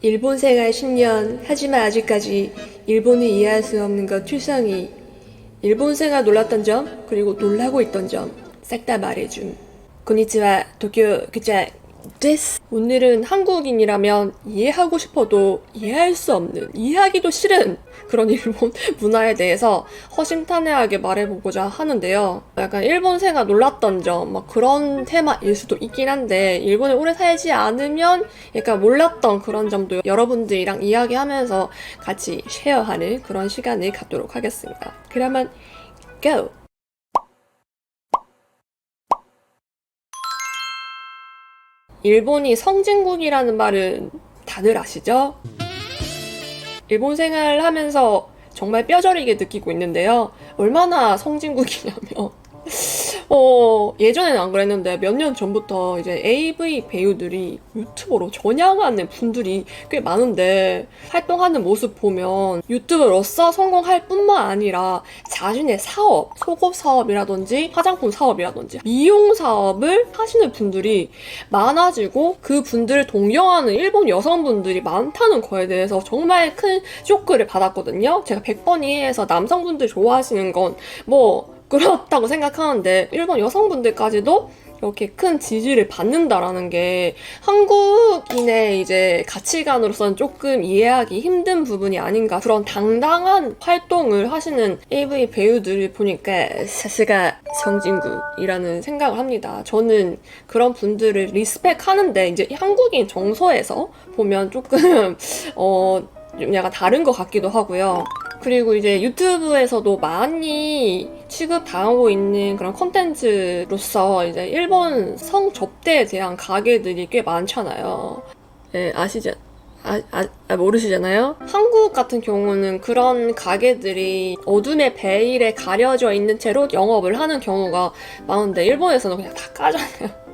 일본 생활 10년, 하지만 아직까지 일본을 이해할 수 없는 것 투성이. 일본 생활 놀랐던 점, 그리고 놀라고 있던 점, 싹 다 말해줌. konnichiwa, 도쿄 그자 데스. 오늘은 한국인이라면 이해하고 싶어도 이해할 수 없는, 이해하기도 싫은 그런 일본 문화에 대해서 허심탄회하게 말해보고자 하는데요. 약간 일본 생활 놀랐던 점, 막 그런 테마일 수도 있긴 한데, 일본에 오래 살지 않으면 약간 몰랐던 그런 점도 여러분들이랑 이야기하면서 같이 쉐어하는 그런 시간을 갖도록 하겠습니다. 그러면 go! 일본이 성진국이라는 말은 다들 아시죠? 일본 생활을 하면서 정말 뼈저리게 느끼고 있는데요. 얼마나 성진국이냐면 예전에는 안 그랬는데 몇 년 전부터 이제 AV 배우들이 유튜버로 전향하는 분들이 꽤 많은데, 활동하는 모습 보면 유튜버로서 성공할 뿐만 아니라 자신의 사업, 속옷 사업이라든지 화장품 사업이라든지 미용 사업을 하시는 분들이 많아지고, 그 분들을 동경하는 일본 여성분들이 많다는 거에 대해서 정말 큰 쇼크를 받았거든요. 제가 100번 이해해서 남성분들 좋아하시는 건 그렇다고 생각하는데, 일본 여성분들까지도 이렇게 큰 지지를 받는다라는 게 한국인의 이제 가치관으로서는 조금 이해하기 힘든 부분이 아닌가. 그런 당당한 활동을 하시는 AV 배우들을 보니까 사스가 성진국이라는 생각을 합니다. 저는 그런 분들을 리스펙하는데, 이제 한국인 정서에서 보면 조금 좀 약간 다른 것 같기도 하고요. 그리고 이제 유튜브에서도 많이 취급당하고 있는 그런 콘텐츠로서 이제 일본 성접대에 대한 가게들이 꽤 많잖아요. 네, 아시죠? 모르시잖아요? 한국 같은 경우는 그런 가게들이 어둠의 베일에 가려져 있는 채로 영업을 하는 경우가 많은데, 일본에서는 그냥 다 까잖아요.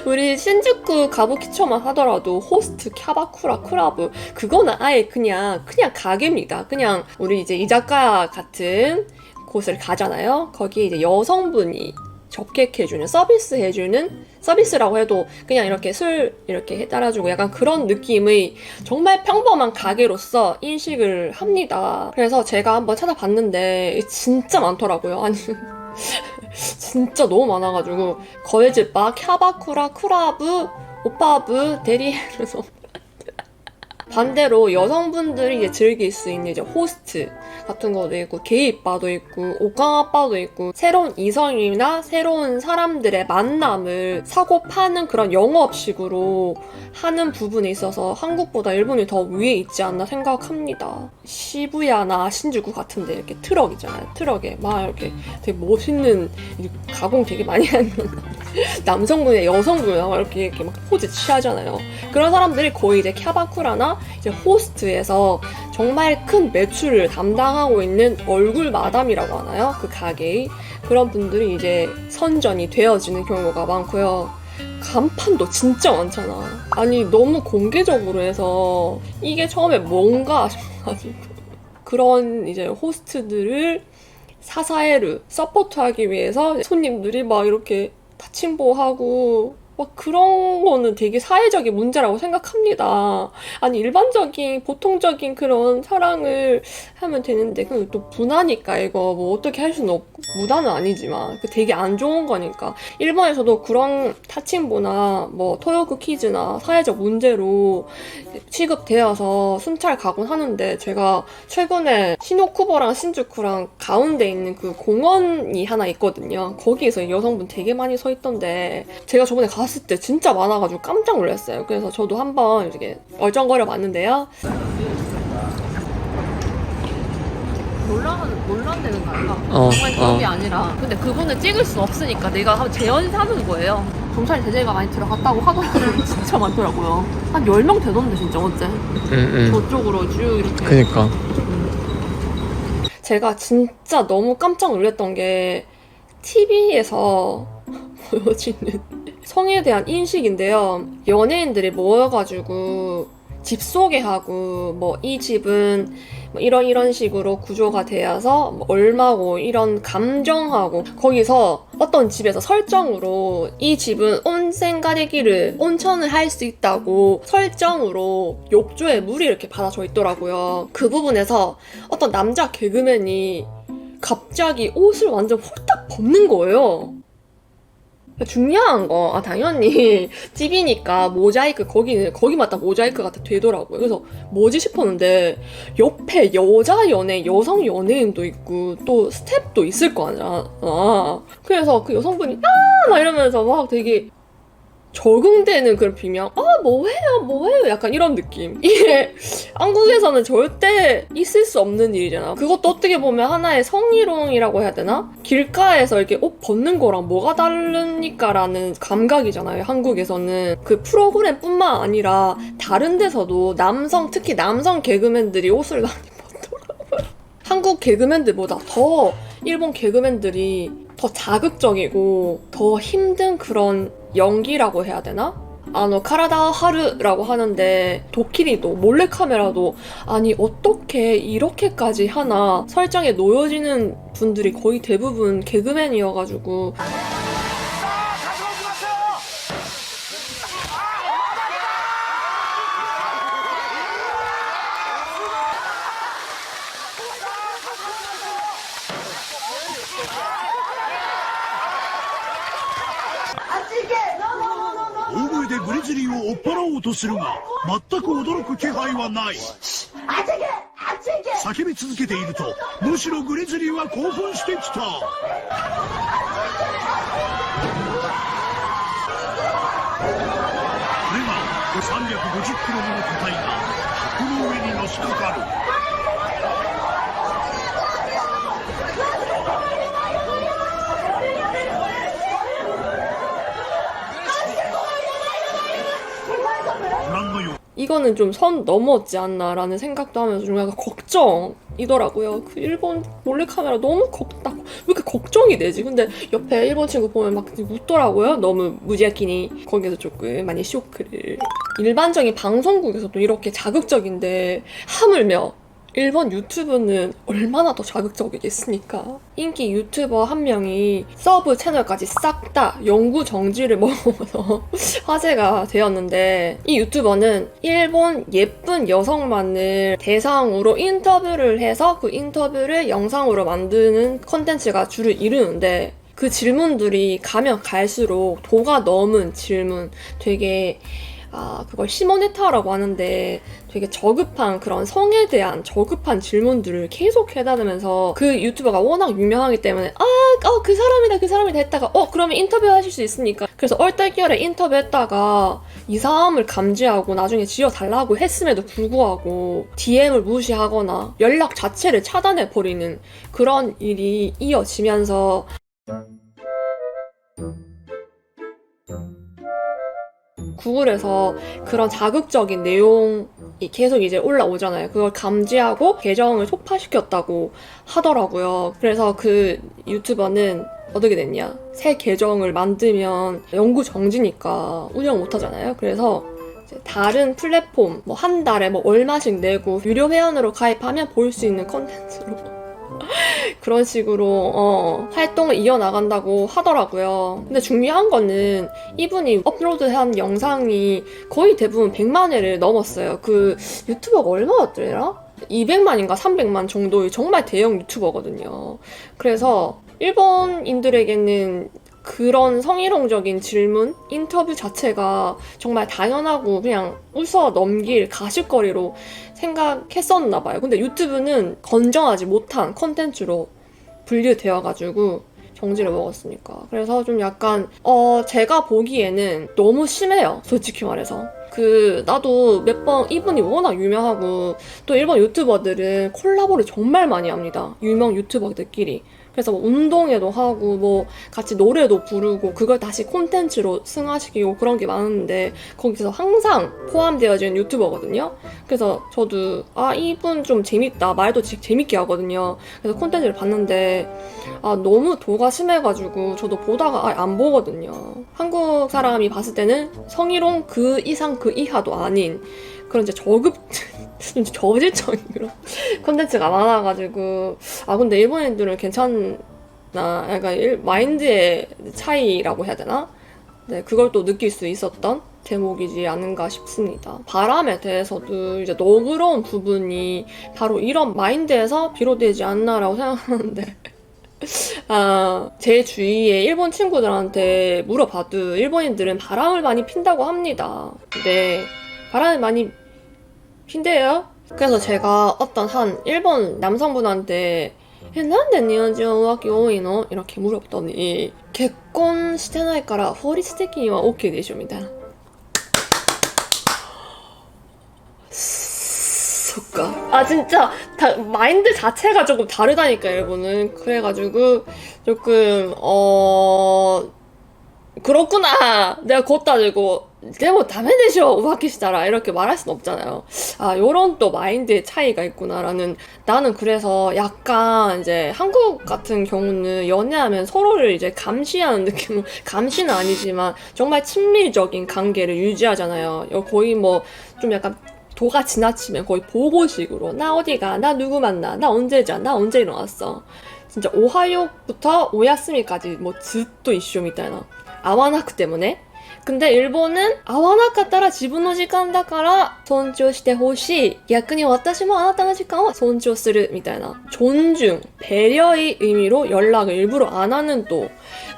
우리 신주쿠 가부키초만 하더라도 호스트, 캬바쿠라, 크라브, 그거는 아예 그냥 가게입니다. 그냥 우리 이제 이자카야 같은 곳을 가잖아요. 거기 이제 여성분이 접객해주는, 서비스라고 해도 그냥 이렇게 술 이렇게 따라주고 약간 그런 느낌의 정말 평범한 가게로서 인식을 합니다. 그래서 제가 한번 찾아봤는데 진짜 많더라고요. 아니 진짜 너무 많아가지고, 거래집바, 캬바쿠라, 쿠라브, 오빠브, 대리, 그래서 반대로 여성분들이 이제 즐길 수 있는 이제 호스트 같은 것도 있고, 게이바도 있고, 오강아바도 있고, 새로운 이성이나 새로운 사람들의 만남을 사고 파는 그런 영업식으로 하는 부분에 있어서 한국보다 일본이 더 위에 있지 않나 생각합니다. 시부야나 신주쿠 같은데 이렇게 트럭 있잖아요. 트럭에 막 이렇게 되게 멋있는 가공 되게 많이 하는 남성분이나 여성분이나 이렇게 막 포즈 취하잖아요. 그런 사람들이 거의 이제 캬바쿠라나 이제 호스트에서 정말 큰 매출을 담당하고 있는 얼굴 마담이라고 하나요? 그 가게의 그런 분들이 이제 선전이 되어지는 경우가 많고요. 간판도 진짜 많잖아. 아니 너무 공개적으로 해서 이게 처음에 뭔가 싶어가지고, 그런 이제 호스트들을 사사에르 서포트하기 위해서 손님들이 막 이렇게 다침보하고 막 그런 거는 되게 사회적인 문제라고 생각합니다. 아니 일반적인 보통적인 그런 사랑을 하면 되는데, 그 또 문화니까 이거 어떻게 할 수는 없고, 문화는 아니지만 그 되게 안 좋은 거니까. 일본에서도 그런 타침보나 토요크 퀴즈나 사회적 문제로 취급되어서 순찰 가곤 하는데, 제가 최근에 시노쿠보랑 신주쿠랑 가운데 있는 그 공원이 하나 있거든요. 거기에서 여성분 되게 많이 서 있던데, 제가 저번에 갔을 때 진짜 많아가지고 깜짝 놀랐어요. 그래서 저도 한번 이렇게 얼쩡거려 봤는데요. 논란되는 거 아닌가? 정말 그런 게 아니라, 근데 그분은 찍을 수 없으니까 내가 한번 재연사는 거예요. 경찰 제재가 많이 들어갔다고 하더라고요. 진짜 많더라고요. 한 10명 되던데 진짜 어째. 저쪽으로 쭉 이렇게. 그니까. 제가 진짜 너무 깜짝 놀랐던 게 TV에서 보여지는 성에 대한 인식인데요. 연예인들이 모여가지고 집 소개하고 뭐 이 집은 뭐 이런 식으로 구조가 되어서 뭐 얼마고 이런 감정하고 거기서 어떤 집에서 설정으로 이 집은 온센 가리기를 온천을 할 수 있다고 설정으로 욕조에 물이 이렇게 받아져 있더라고요. 그 부분에서 어떤 남자 개그맨이 갑자기 옷을 완전 홀딱 벗는 거예요. 중요한 거, 당연히 집이니까 모자이크, 거기만 딱 모자이크가 다 되더라고요. 그래서 뭐지 싶었는데, 옆에 여자 여성 연예인도 있고, 또 스텝도 있을 거 아니야. 그래서 그 여성분이, 막 이러면서 막 되게 적응되는 그런 비명, 뭐해요, 약간 이런 느낌. 이게 한국에서는 절대 있을 수 없는 일이잖아. 그것도 어떻게 보면 하나의 성희롱이라고 해야 되나? 길가에서 이렇게 옷 벗는 거랑 뭐가 다르니까라는 감각이잖아요, 한국에서는. 그 프로그램뿐만 아니라 다른 데서도 특히 남성 개그맨들이 옷을 많이 벗더라고요. 한국 개그맨들보다 더 일본 개그맨들이 더 자극적이고 더 힘든 그런 연기라고 해야 되나? 카라다 하루라고 하는데 도끼리도 몰래카메라도 아니 어떻게 이렇게까지 하나 설정에 놓여지는 분들이 거의 대부분 개그맨이어가지고グリズリーを追っ払おうとするが全く驚く気配はない。叫び続けているとむしろグリズリーは興奮してきた。これが350キロもの個体が箱の上にのしかかる。이거는 좀 선 넘었지 않나라는 생각도 하면서 좀 약간 걱정이더라고요. 그 일본 몰래카메라 너무 왜 이렇게 걱정이 되지? 근데 옆에 일본 친구 보면 막 웃더라고요. 너무 무지하키니 거기서 조금 많이 쇼크를. 일반적인 방송국에서도 이렇게 자극적인데 하물며 일본 유튜브는 얼마나 더 자극적이겠습니까? 인기 유튜버 한 명이 서브 채널까지 싹 다 영구 정지를 먹어서 화제가 되었는데 이 유튜버는 일본 예쁜 여성만을 대상으로 인터뷰를 해서 그 인터뷰를 영상으로 만드는 컨텐츠가 주를 이루는데 그 질문들이 가면 갈수록 도가 넘은 질문, 되게 그걸 시모네타라고 하는데 되게 저급한 그런 성에 대한 저급한 질문들을 계속 해다니면서 그 유튜버가 워낙 유명하기 때문에 그 사람이다 했다가 그러면 인터뷰 하실 수 있습니까? 그래서 얼떨결에 인터뷰했다가 이상함을 감지하고 나중에 지어달라고 했음에도 불구하고 DM을 무시하거나 연락 자체를 차단해버리는 그런 일이 이어지면서 구글에서 그런 자극적인 내용이 계속 이제 올라오잖아요. 그걸 감지하고 계정을 폭파시켰다고 하더라고요. 그래서 그 유튜버는 어떻게 됐냐? 새 계정을 만들면 영구 정지니까 운영 못 하잖아요. 그래서 이제 다른 플랫폼 한 달에 얼마씩 내고 유료 회원으로 가입하면 볼 수 있는 컨텐츠로 그런 식으로 활동을 이어나간다고 하더라고요. 근데 중요한 거는 이분이 업로드한 영상이 거의 대부분 100만 회를 넘었어요. 그 유튜버가 얼마였더라? 200만인가 300만 정도의 정말 대형 유튜버거든요. 그래서 일본인들에게는 그런 성희롱적인 질문, 인터뷰 자체가 정말 당연하고 그냥 웃어 넘길 가십거리로 생각했었나 봐요. 근데 유튜브는 건전하지 못한 컨텐츠로 분류되어가지고 정지를 먹었으니까. 그래서 좀 약간 제가 보기에는 너무 심해요. 솔직히 말해서. 나도 몇 번 이분이 워낙 유명하고 또 일본 유튜버들은 콜라보를 정말 많이 합니다. 유명 유튜버들끼리. 그래서 운동회도 하고 같이 노래도 부르고 그걸 다시 콘텐츠로 승화시키고 그런 게 많은데 거기서 항상 포함되어진 유튜버거든요. 그래서 저도 이분 좀 재밌다, 말도 재밌게 하거든요. 그래서 콘텐츠를 봤는데 너무 도가 심해가지고 저도 보다가 안 보거든요. 한국 사람이 봤을 때는 성희롱 그 이상 그 이하도 아닌 그런 이제 저질적인 그런 콘텐츠가 많아가지고 근데 일본인들은 괜찮나 약간 마인드의 차이라고 해야 되나? 네, 그걸 또 느낄 수 있었던 제목이지 않은가 싶습니다. 바람에 대해서도 이제 너그러운 부분이 바로 이런 마인드에서 비롯되지 않나라고 생각하는데 제 주위에 일본 친구들한테 물어봐도 일본인들은 바람을 많이 핀다고 합니다. 근데 바람을 많이 핀대요? 그래서 제가 어떤 한 일본 남성분한테 난데 니혼진 우아키 오이노? 이렇게 물었더니 결혼してないから法律的には OK でしょみたいな そっか. 진짜 마인드 자체가 조금 다르다니까 일본은. 그래가지고 조금 그렇구나. 내가 곧 따지고 뭐 다메 되셔 우하키시다라 이렇게 말할 순 없잖아요. 요런 또 마인드의 차이가 있구나라는. 나는 그래서 약간 이제 한국 같은 경우는 연애하면 서로를 이제 감시하는 느낌으로, 감시는 아니지만 정말 친밀적인 관계를 유지하잖아요. 거의 뭐 좀 약간 도가 지나치면 거의 보고식으로 나 어디가, 나 누구 만나, 나 언제 자, 나 언제 일어났어. 진짜 오하요부터 오야스미까지 뭐ずっと 이슈みたいな. 아와나크 때문에. 근데 일본은 아와나카 따라 지분의 시간 だから尊重してほしい. 逆に私もあなたの時間を尊重する みたいな. 존중, 배려의 의미로 연락을 일부러 안 하는 또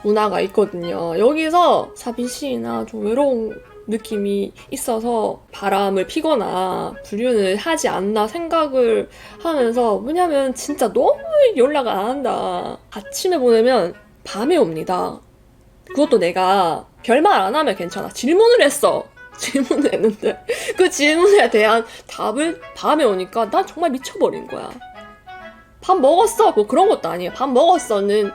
문화가 있거든요. 여기서 사비시나 좀 외로운 느낌이 있어서 바람을 피거나 불륜을 하지 않나 생각을 하면서, 왜냐면 진짜 너무 연락을 안 한다. 아침에 보내면 밤에 옵니다. 그것도 내가 별말 안 하면 괜찮아. 질문을 했어. 질문을 했는데 그 질문에 대한 답을 밤에 오니까 난 정말 미쳐버린 거야. 밥 먹었어? 뭐 그런 것도 아니에요. 밥 먹었어는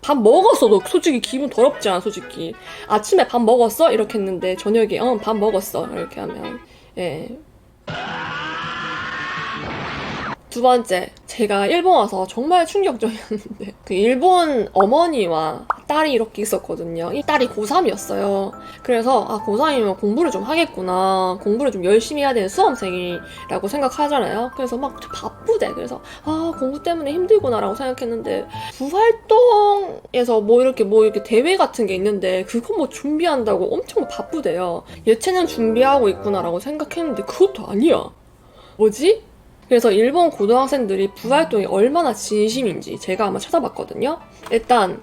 밥 먹었어도 솔직히 기분 더럽지 않아. 솔직히 아침에 밥 먹었어? 이렇게 했는데 저녁에 밥 먹었어 이렇게 하면 두 번째, 제가 일본 와서 정말 충격적이었는데 그 일본 어머니와 딸이 이렇게 있었거든요. 이 딸이 고3이었어요. 그래서 고3이면 공부를 좀 하겠구나, 공부를 좀 열심히 해야 되는 수험생이라고 생각하잖아요. 그래서 막 바쁘대. 그래서 공부 때문에 힘들구나라고 생각했는데 부활동에서 뭐 이렇게 대회 같은 게 있는데 그거 뭐 준비한다고 엄청 바쁘대요. 예체능 준비하고 있구나라고 생각했는데 그것도 아니야. 뭐지? 그래서 일본 고등학생들이 부활동이 얼마나 진심인지 제가 한번 찾아봤거든요. 일단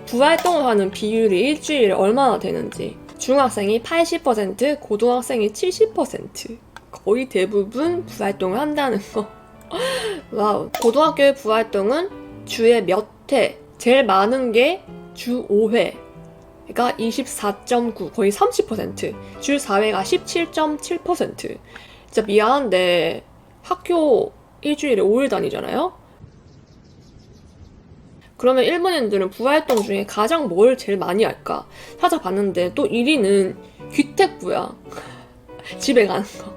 부활동을 하는 비율이 일주일에 얼마나 되는지. 중학생이 80%, 고등학생이 70%. 거의 대부분 부활동을 한다는 거. 와우. 고등학교의 부활동은 주에 몇 회, 제일 많은 게 주 5회. 그러니까 24.9, 거의 30%. 주 4회가 17.7%. 진짜 미안한데 학교 일주일에 5일 다니잖아요? 그러면 일본인들은 부활동 중에 가장 뭘 제일 많이 할까? 찾아봤는데 또 1위는 귀택부야. 집에 가는 거.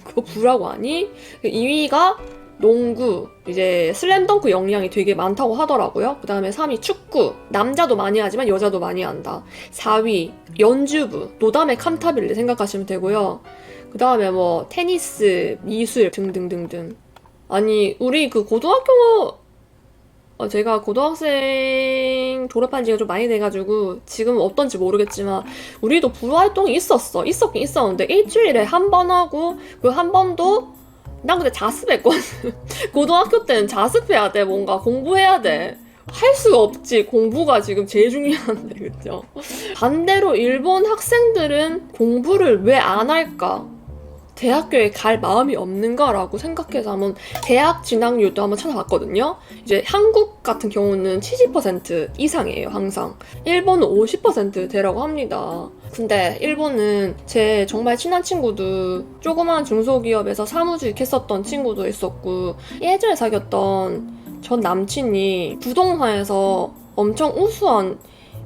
그거 부라고 하니? 2위가 농구, 이제 슬램덩크 역량이 되게 많다고 하더라고요. 그 다음에 3위 축구, 남자도 많이 하지만 여자도 많이 한다. 4위 연주부, 노담의 칸타빌레 생각하시면 되고요. 그 다음에 뭐 테니스, 미술 등등등등. 아니 우리 그 고등학교 제가 고등학생 졸업한 지가 좀 많이 돼가지고 지금은 어떤지 모르겠지만 우리도 부활동이 있었긴 있었는데 일주일에 한 번 하고 그 한 번도 난 근데 자습했거든. 고등학교 때는 자습해야 돼. 뭔가 공부해야 돼. 할 수가 없지. 공부가 지금 제일 중요한데, 그죠? 반대로 일본 학생들은 공부를 왜 안 할까? 대학교에 갈 마음이 없는가라고 생각해서 한번 대학 진학률도 한번 찾아봤거든요. 이제 한국 같은 경우는 70% 이상이에요, 항상. 일본은 50%대라고 합니다. 근데 일본은 제 정말 친한 친구도 조그만 중소기업에서 사무직 했었던 친구도 있었고, 예전에 사귀었던 전 남친이 부동산에서 엄청 우수한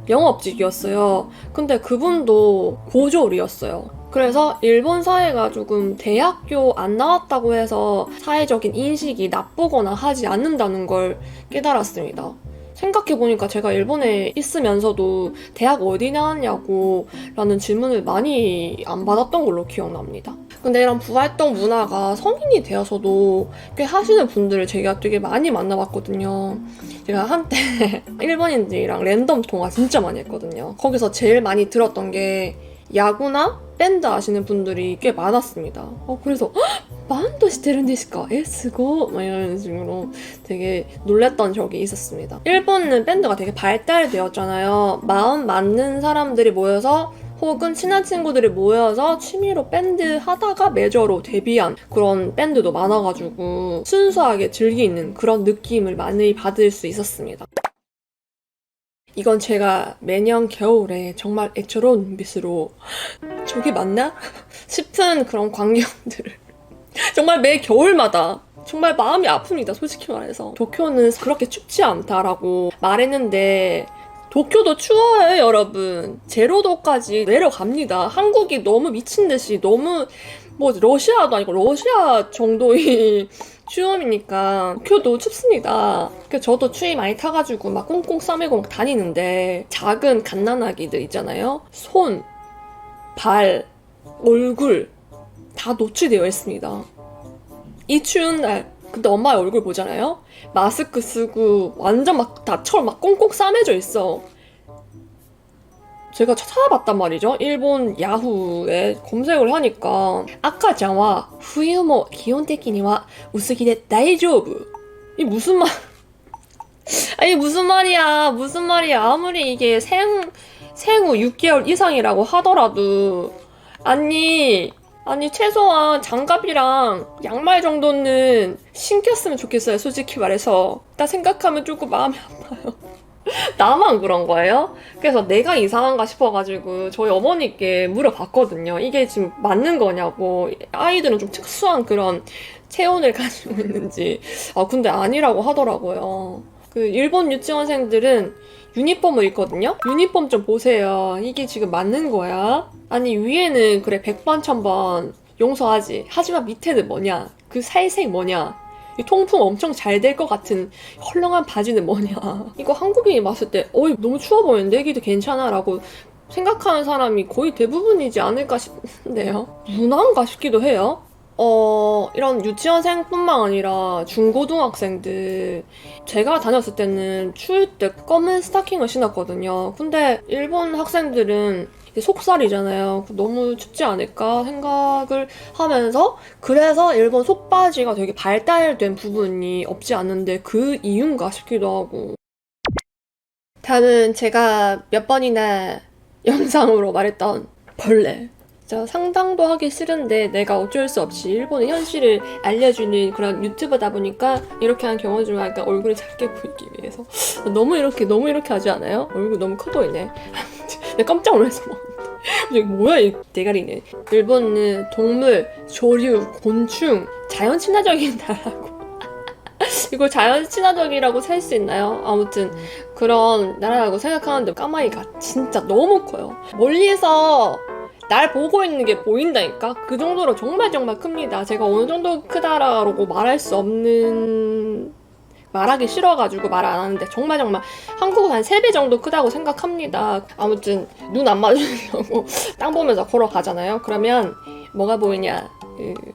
영업직이었어요. 근데 그분도 고졸이었어요. 그래서 일본 사회가 조금 대학교 안 나왔다고 해서 사회적인 인식이 나쁘거나 하지 않는다는 걸 깨달았습니다. 생각해보니까 제가 일본에 있으면서도 대학 어디 나왔냐고 라는 질문을 많이 안 받았던 걸로 기억납니다. 근데 이런 부활동 문화가 성인이 되어서도 꽤 하시는 분들을 제가 되게 많이 만나봤거든요. 제가 한때 일본인들이랑 랜덤 통화 진짜 많이 했거든요. 거기서 제일 많이 들었던 게 야구나 밴드 아시는 분들이 꽤 많았습니다. 그래서 반도 시테른 데시까? 스고? 막 이런 식으로 되게 놀랬던 적이 있었습니다. 일본은 밴드가 되게 발달되었잖아요. 마음 맞는 사람들이 모여서 혹은 친한 친구들이 모여서 취미로 밴드 하다가 메저로 데뷔한 그런 밴드도 많아가지고 순수하게 즐기는 그런 느낌을 많이 받을 수 있었습니다. 이건 제가 매년 겨울에 정말 애처로운 눈빛으로 저게 맞나? 싶은 그런 광경들을 정말 매 겨울마다 정말 마음이 아픕니다. 솔직히 말해서. 도쿄는 그렇게 춥지 않다라고 말했는데 도쿄도 추워요, 여러분. 제로도까지 내려갑니다. 한국이 너무 미친 듯이 너무 뭐 러시아도 아니고 러시아 정도의 추움이니까 도쿄도 춥습니다. 그래서 저도 추위 많이 타가지고 막 꽁꽁 싸매고 막 다니는데 작은 갓난아기들 있잖아요. 손, 발, 얼굴 다 노출되어 있습니다. 이 추운 날 근데 엄마의 얼굴 보잖아요? 마스크 쓰고 완전 막 나처럼 막 꽁꽁 싸매져 있어. 제가 찾아봤단 말이죠. 일본 야후에 검색을 하니까 아카짱와 후유모 기온테키니와 우스기데 다이조부. 이 무슨 말? 아니 무슨 말이야? 무슨 말이야? 아무리 이게 생후 6개월 이상이라고 하더라도 아니 최소한 장갑이랑 양말 정도는 신겼으면 좋겠어요. 솔직히 말해서. 나 생각하면 조금 마음이 아파요. 나만 그런 거예요? 그래서 내가 이상한가 싶어가지고 저희 어머니께 물어봤거든요. 이게 지금 맞는 거냐고. 아이들은 좀 특수한 그런 체온을 가지고 있는지. 근데 아니라고 하더라고요. 그 일본 유치원생들은 유니폼을 입거든요? 유니폼 좀 보세요. 이게 지금 맞는 거야? 아니 위에는 그래 100번 1000번 용서하지. 하지만 밑에는 뭐냐? 그 살색 뭐냐? 이 통풍 엄청 잘 될 것 같은 헐렁한 바지는 뭐냐? 이거 한국인이 봤을 때 너무 추워 보이는데 애기도 괜찮아 라고 생각하는 사람이 거의 대부분이지 않을까 싶은데요. 문화인가 싶기도 해요. 이런 유치원생뿐만 아니라 중고등학생들 제가 다녔을 때는 추울 때 검은 스타킹을 신었거든요. 근데 일본 학생들은 속살이잖아요. 너무 춥지 않을까 생각을 하면서 그래서 일본 속바지가 되게 발달된 부분이 없지 않은데 그 이유인가 싶기도 하고. 다음은 제가 몇 번이나 영상으로 말했던 벌레. 진짜 상상도 하기 싫은데 내가 어쩔 수 없이 일본의 현실을 알려주는 그런 유튜버다 보니까 이렇게 하는 경우 중 하니까 얼굴이 작게 보이기 위해서 너무 이렇게 하지 않아요? 얼굴 너무 커 보이네. 내가 깜짝 놀라서 이게 뭐야 이 대가리는. 일본은 동물, 조류, 곤충 자연 친화적인 나라고 이걸 자연 친화적이라고 살 수 있나요? 아무튼 그런 나라라고 생각하는데 까마귀가 진짜 너무 커요. 멀리서 날 보고 있는 게 보인다니까? 그 정도로 정말 큽니다. 제가 어느 정도 크다라고 말할 수 없는, 말하기 싫어가지고 말 안 하는데 정말 한국은 한 3배 정도 크다고 생각합니다. 아무튼 눈 안 맞으려고 땅 보면서 걸어가잖아요. 그러면 뭐가 보이냐?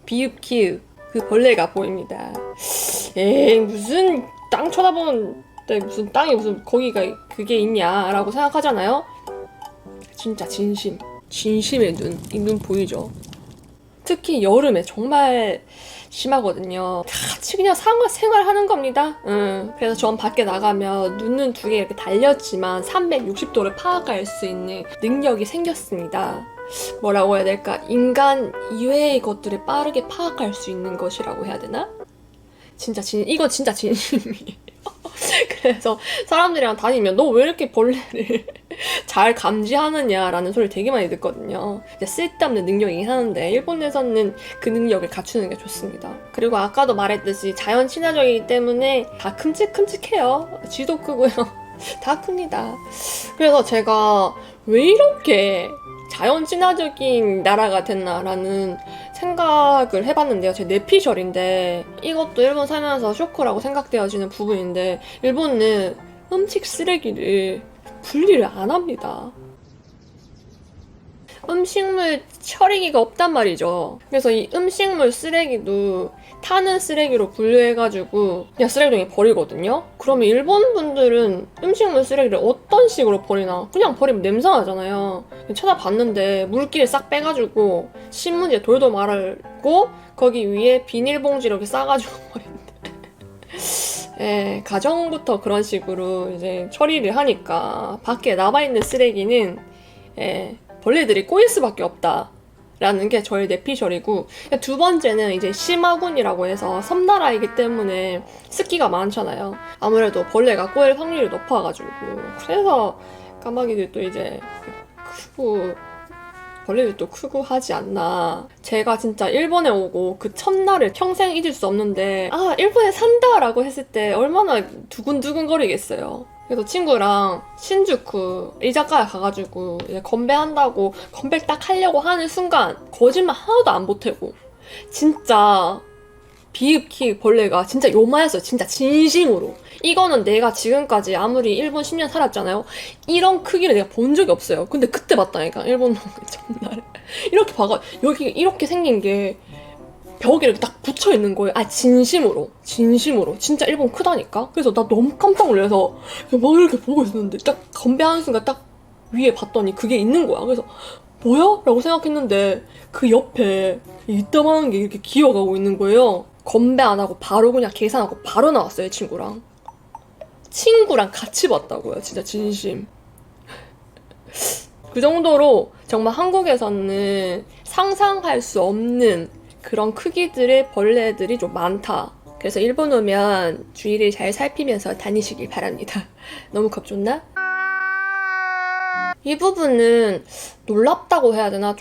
비읍 키읔 그 벌레가 보입니다. 에이 무슨 땅 쳐다보는데 무슨 땅이 무슨 거기가 그게 있냐라고 생각하잖아요. 진짜 진심의 눈, 이 눈 보이죠? 특히 여름에 정말 심하거든요. 같이 그냥 생활하는 겁니다. 그래서 전 밖에 나가면 눈은 2개 이렇게 달렸지만 360도를 파악할 수 있는 능력이 생겼습니다. 뭐라고 해야 될까? 인간 이외의 것들을 빠르게 파악할 수 있는 것이라고 해야 되나? 이거 진짜 진심이에요. 그래서 사람들이랑 다니면 너 왜 이렇게 벌레를 잘 감지하느냐라는 소리를 되게 많이 듣거든요. 쓸데없는 능력이긴 하는데 일본에서는 그 능력을 갖추는 게 좋습니다. 그리고 아까도 말했듯이 자연 친화적이기 때문에 다 큼직큼직해요. 쥐도 크고요. 다 큽니다. 그래서 제가 왜 이렇게 자연 친화적인 나라가 됐나라는 생각을 해봤는데요. 제 뇌피셜인데 이것도 일본 살면서 쇼크라고 생각되어지는 부분인데 일본은 음식 쓰레기를 분리를 안 합니다. 음식물 처리기가 없단 말이죠. 그래서 이 음식물 쓰레기도 타는 쓰레기로 분류해가지고 그냥 쓰레기통에 버리거든요. 그러면 일본 분들은 음식물 쓰레기를 어떤 식으로 버리나? 그냥 버리면 냄새나잖아요. 찾아봤는데 물기를 싹 빼가지고 신문지에 돌돌 말고 거기 위에 비닐봉지를 이렇게 싸가지고 버린대. 예, 가정부터 그런 식으로 이제 처리를 하니까 밖에 남아있는 쓰레기는 벌레들이 꼬일 수밖에 없다. 라는 게 저의 내피셜이고, 두 번째는 이제 시마군이라고 해서 섬나라이기 때문에 습기가 많잖아요. 아무래도 벌레가 꼬일 확률이 높아가지고, 그래서 까마귀들도 이제 크고 벌레들도 크고 하지 않나. 제가 진짜 일본에 오고 그 첫날을 평생 잊을 수 없는데, 아, 일본에 산다라고 했을 때 얼마나 두근두근거리겠어요. 그래서 친구랑 신주쿠 이자카야 가가지고 이제 건배한다고 건배를 딱 하려고 하는 순간 거짓말 하나도 안 보태고 진짜 비읍키 벌레가 진짜 요만했어요. 진짜 진심으로. 이거는 내가 지금까지 아무리 일본 10년 살았잖아요. 이런 크기를 내가 본 적이 없어요. 근데 그때 봤다니까. 일본 전날에 이렇게 봐가 여기 이렇게 생긴 게 벽에 이렇게 딱 붙여 있는 거예요. 아, 진심으로 진짜 일본 크다니까. 그래서 나 너무 깜짝 놀라서 막 이렇게 보고 있었는데 딱 건배하는 순간 딱 위에 봤더니 그게 있는 거야. 그래서 뭐야? 라고 생각했는데 그 옆에 이따만한 게 이렇게 기어가고 있는 거예요. 건배 안 하고 바로 그냥 계산하고 바로 나왔어요. 친구랑 같이 봤다고요. 진짜 진심. 그 정도로 정말 한국에서는 상상할 수 없는 그런 크기들의 벌레들이 좀 많다. 그래서 일본 오면 주위를 잘 살피면서 다니시길 바랍니다. 너무 겁줬나? 이 부분은 놀랍다고 해야 되나?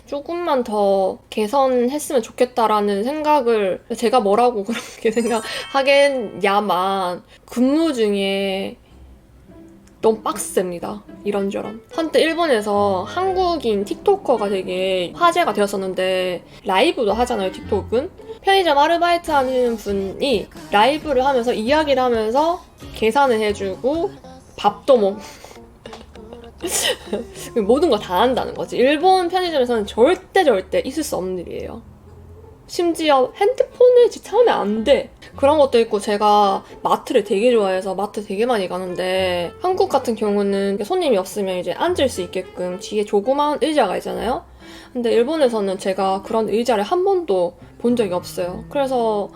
조금만 더 개선했으면 좋겠다라는 생각을 제가 뭐라고 그렇게 생각하겠냐만 근무 중에 너무 빡셉니다. 이런저런. 한때 일본에서 한국인 틱토커가 되게 화제가 되었었는데 라이브도 하잖아요, 틱톡은. 편의점 아르바이트 하는 분이 라이브를 하면서 이야기를 하면서 계산을 해주고 밥도 먹고 모든 거 다 한다는 거지. 일본 편의점에서는 절대 있을 수 없는 일이에요. 심지어 핸드폰을 지참하면 안 돼. 그런 것도 있고 제가 마트를 되게 좋아해서 마트 되게 많이 가는데 한국 같은 경우는 손님이 없으면 이제 앉을 수 있게끔 뒤에 조그마한 의자가 있잖아요. 근데 일본에서는 제가 그런 의자를 한 번도 본 적이 없어요. 그래서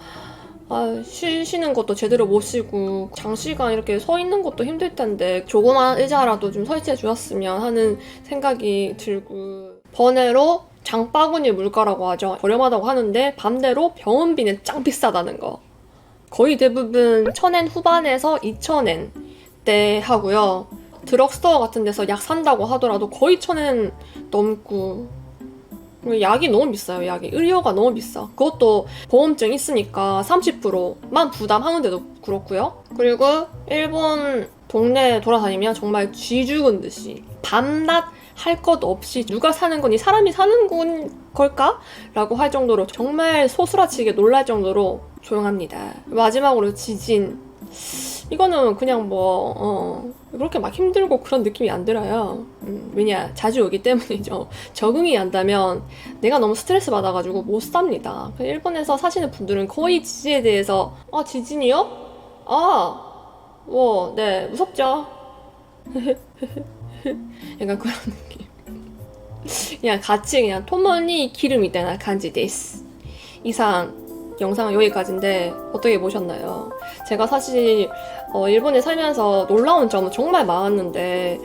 쉬는 것도 제대로 못 쉬고 장시간 이렇게 서 있는 것도 힘들 텐데 조그마한 의자라도 좀 설치해 주었으면 하는 생각이 들고 번외로 장바구니 물가라고 하죠. 저렴하다고 하는데 반대로 병원비는 짱 비싸다는 거. 거의 대부분 1000엔 후반에서 2000엔대 하고요. 드럭스토어 같은 데서 약 산다고 하더라도 거의 1000엔 넘고 약이 너무 비싸요. 약이. 의료가 너무 비싸. 그것도 보험증 있으니까 30%만 부담하는데도 그렇고요. 그리고 일본 동네 돌아다니면 정말 쥐 죽은 듯이 밤낮 할 것 없이 누가 사는 거니 사람이 사는 걸까? 라고 할 정도로 정말 소스라치게 놀랄 정도로 조용합니다. 마지막으로 지진. 이거는 그냥 그렇게 막 힘들고 그런 느낌이 안 들어요. 왜냐, 자주 오기 때문이죠. 적응이 안 되면 내가 너무 스트레스 받아가지고 못 삽니다. 일본에서 사시는 분들은 거의 지진에 대해서 지진이요? 네, 무섭죠? 약간 그런 느낌. 그냥 같이 그냥 토모니 기름이 되나 간지 데스. 이상 영상은 여기까지인데 어떻게 보셨나요? 제가 사실 일본에 살면서 놀라운 점은 정말 많았는데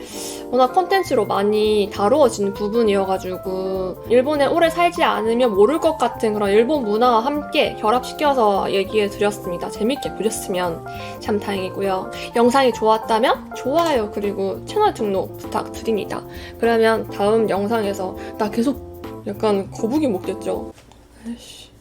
워낙 콘텐츠로 많이 다루어진 부분이어가지고 일본에 오래 살지 않으면 모를 것 같은 그런 일본 문화와 함께 결합시켜서 얘기해 드렸습니다. 재밌게 보셨으면 참 다행이고요. 영상이 좋았다면 좋아요 그리고 채널 등록 부탁드립니다. 그러면 다음 영상에서 나 계속 약간 거북이 먹겠죠? 아이씨.